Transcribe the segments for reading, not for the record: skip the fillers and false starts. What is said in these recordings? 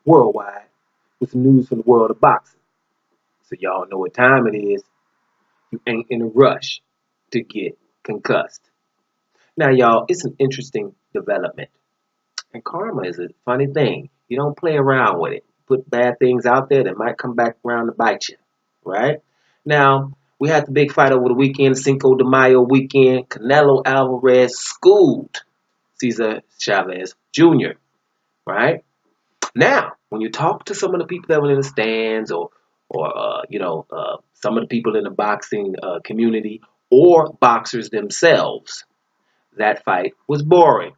worldwide with some news from the world of boxing. So y'all know what time it is. You ain't in a rush to get concussed. Now, y'all, it's an interesting development. And karma is a funny thing. You don't play around with it. Put bad things out there that might come back around to bite you, right? Now, we had the big fight over the weekend, Cinco de Mayo weekend. Canelo Alvarez schooled Cesar Chavez Jr., right? Now, when you talk to some of the people that were in the stands or some of the people in the boxing community or boxers themselves, that fight was boring,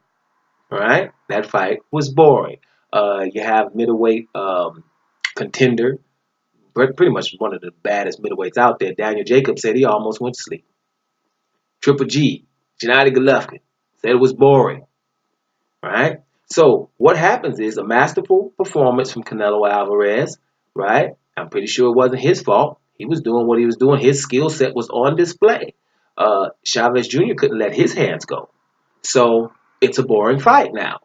right? That fight was boring. You have middleweight contender, pretty much one of the baddest middleweights out there. Daniel Jacobs said he almost went to sleep. Triple G, Gennady Golovkin, said it was boring, right? So what happens is a masterful performance from Canelo Alvarez, right? I'm pretty sure it wasn't his fault. He was doing what he was doing. His skill set was on display. Chavez Jr. couldn't let his hands go. So it's a boring fight now.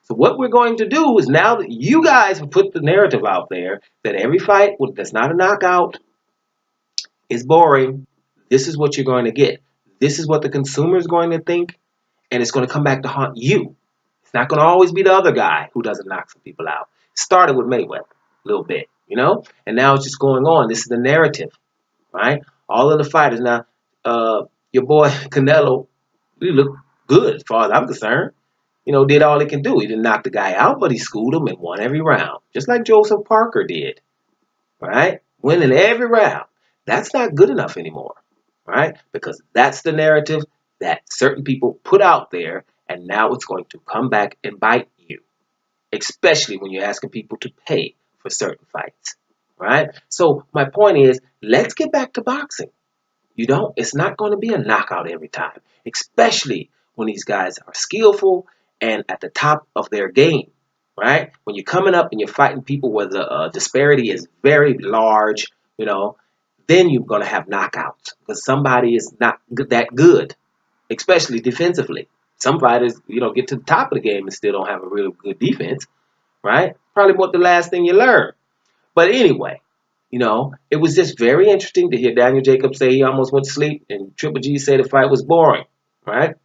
So what we're going to do is, now that you guys have put the narrative out there that every fight that's not a knockout is boring, this is what you're going to get. This is what the consumer is going to think, and it's going to come back to haunt you. It's not going to always be the other guy who doesn't knock some people out. It started with Mayweather a little bit, and now it's just going on. This is the narrative, right? All of the fighters now. Your boy Canelo, he looked good as far as I'm concerned. Did all he can do. He didn't knock the guy out, but he schooled him and won every round, just like Joseph Parker did, right? Winning every round. That's not good enough anymore, right? Because that's the narrative that certain people put out there, and now it's going to come back and bite you, especially when you're asking people to pay for certain fights, right? So my point is, let's get back to boxing. It's not going to be a knockout every time, especially when these guys are skillful and at the top of their game, right? When you're coming up and you're fighting people where the disparity is very large, then you're going to have knockouts because somebody is not that good, especially defensively. Some fighters, get to the top of the game and still don't have a really good defense, right? Probably what the last thing you learn. But anyway, it was just very interesting to hear Daniel Jacobs say he almost went to sleep and Triple G say the fight was boring, right?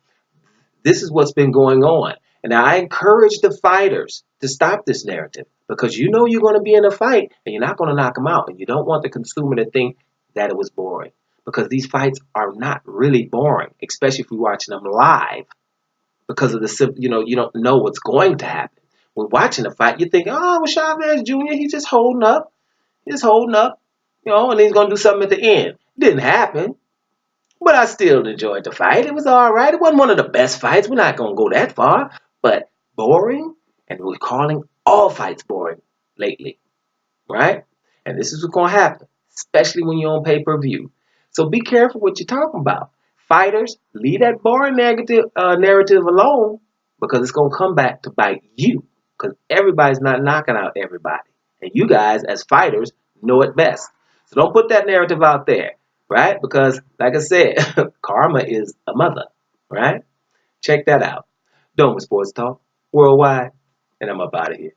This is what's been going on. And I encourage the fighters to stop this narrative because you're going to be in a fight and you're not going to knock them out. And you don't want the consumer to think that it was boring because these fights are not really boring, especially if you're watching them live because of you don't know what's going to happen. When watching a fight, you're thinking, oh, well, Chavez Jr., he's just holding up. He's holding up, and he's going to do something at the end. Didn't happen. But I still enjoyed the fight. It was all right. It wasn't one of the best fights. We're not going to go that far. But boring, and we're calling all fights boring lately, right? And this is what's going to happen, especially when you're on pay-per-view. So be careful what you're talking about. Fighters, leave that boring narrative alone because it's going to come back to bite you because everybody's not knocking out everybody. And you guys, as fighters, know it best. So don't put that narrative out there, right? Because, like I said, karma is a mother, right? Check that out. Doma Sports Talk, worldwide, and I'm up out of here.